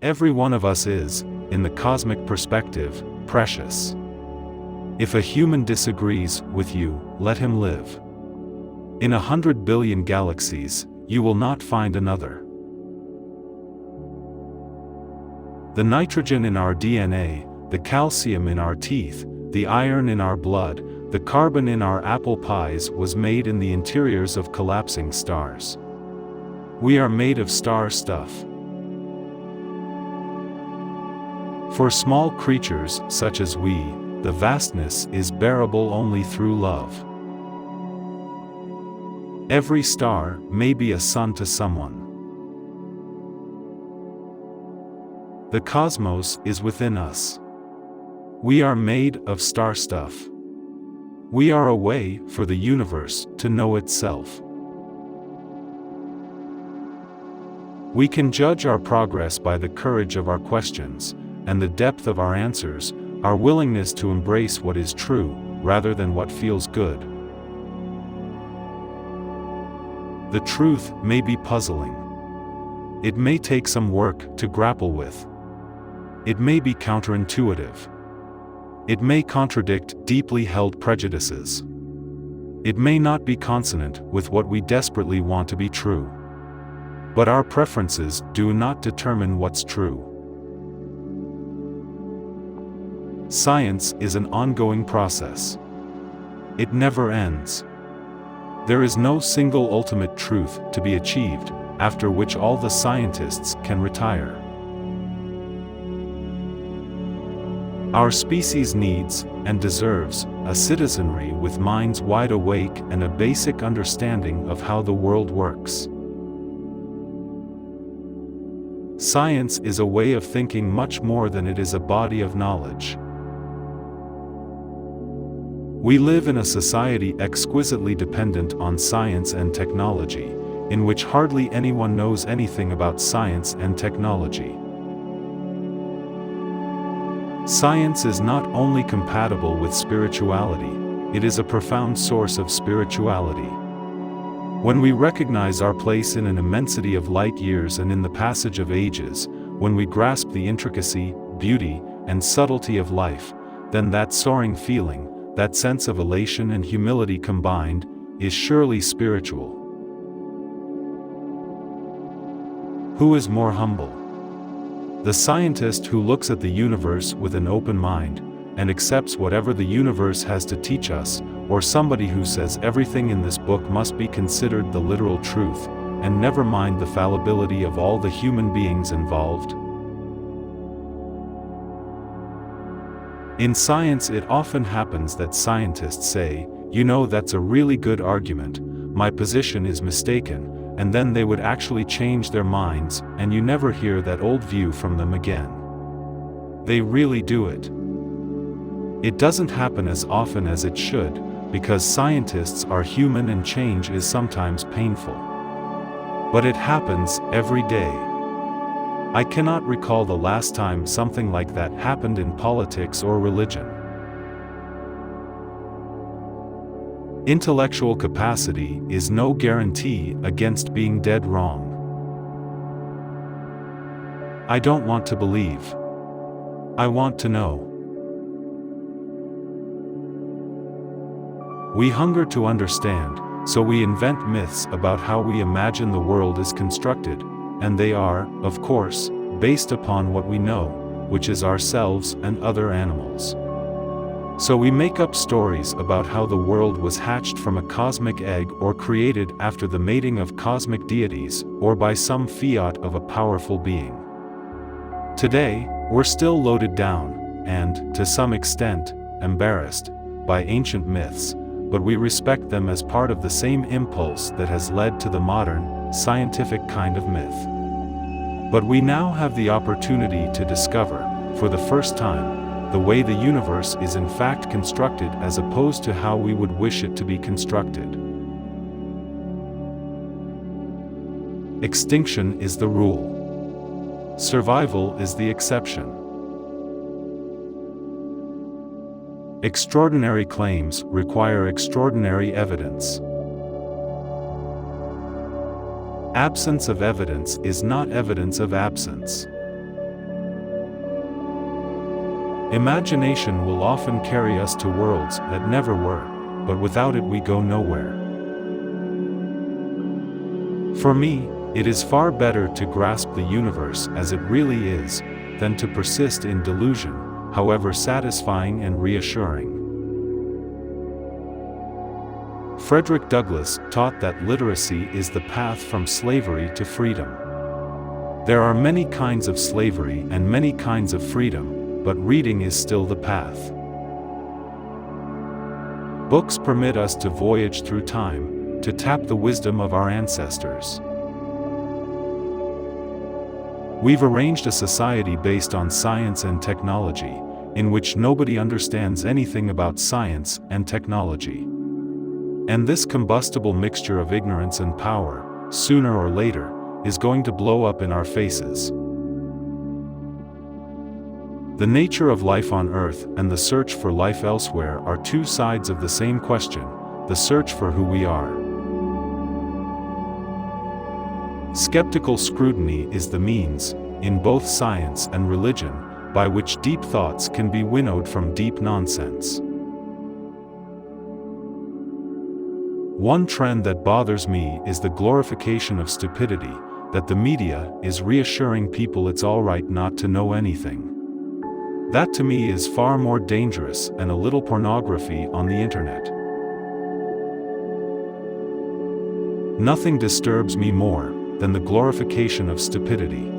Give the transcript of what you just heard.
Every one of us is, in the cosmic perspective, precious. If a human disagrees with you, let him live. In 100 billion galaxies, you will not find another. The nitrogen in our DNA, the calcium in our teeth, the iron in our blood, the carbon in our apple pies was made in the interiors of collapsing stars. We are made of star stuff. For small creatures such as we, the vastness is bearable only through love. Every star may be a sun to someone. The cosmos is within us. We are made of star stuff. We are a way for the universe to know itself. We can judge our progress by the courage of our questions, and the depth of our answers, our willingness to embrace what is true, rather than what feels good. The truth may be puzzling. It may take some work to grapple with. It may be counterintuitive. It may contradict deeply held prejudices. It may not be consonant with what we desperately want to be true. But our preferences do not determine what's true. Science is an ongoing process. It never ends. There is no single ultimate truth to be achieved, after which all the scientists can retire. Our species needs, and deserves, a citizenry with minds wide awake and a basic understanding of how the world works. Science is a way of thinking much more than it is a body of knowledge. We live in a society exquisitely dependent on science and technology, in which hardly anyone knows anything about science and technology. Science is not only compatible with spirituality, it is a profound source of spirituality. When we recognize our place in an immensity of light years and in the passage of ages, when we grasp the intricacy, beauty, and subtlety of life, then that soaring feeling, that sense of elation and humility combined, is surely spiritual. Who is more humble? The scientist who looks at the universe with an open mind, and accepts whatever the universe has to teach us, or somebody who says everything in this book must be considered the literal truth, and never mind the fallibility of all the human beings involved? In science it often happens that scientists say, "You know, that's a really good argument, my position is mistaken," and then they would actually change their minds, and you never hear that old view from them again. They really do it. It doesn't happen as often as it should, because scientists are human and change is sometimes painful. But it happens every day. I cannot recall the last time something like that happened in politics or religion. Intellectual capacity is no guarantee against being dead wrong. I don't want to believe. I want to know. We hunger to understand, so we invent myths about how we imagine the world is constructed, and they are, of course, based upon what we know, which is ourselves and other animals. So we make up stories about how the world was hatched from a cosmic egg or created after the mating of cosmic deities, or by some fiat of a powerful being. Today, we're still loaded down, and, to some extent, embarrassed, by ancient myths, but we respect them as part of the same impulse that has led to the modern, scientific kind of myth. But we now have the opportunity to discover, for the first time, the way the universe is in fact constructed as opposed to how we would wish it to be constructed. Extinction is the rule. Survival is the exception. Extraordinary claims require extraordinary evidence. Absence of evidence is not evidence of absence. Imagination will often carry us to worlds that never were, but without it we go nowhere. For me, it is far better to grasp the universe as it really is, than to persist in delusion, however satisfying and reassuring. Frederick Douglass taught that literacy is the path from slavery to freedom. There are many kinds of slavery and many kinds of freedom, but reading is still the path. Books permit us to voyage through time, to tap the wisdom of our ancestors. We've arranged a society based on science and technology, in which nobody understands anything about science and technology. And this combustible mixture of ignorance and power, sooner or later, is going to blow up in our faces. The nature of life on Earth and the search for life elsewhere are two sides of the same question, the search for who we are. Skeptical scrutiny is the means, in both science and religion, by which deep thoughts can be winnowed from deep nonsense. One trend that bothers me is the glorification of stupidity, that the media is reassuring people it's all right not to know anything. That to me is far more dangerous than a little pornography on the internet. Nothing disturbs me more than the glorification of stupidity.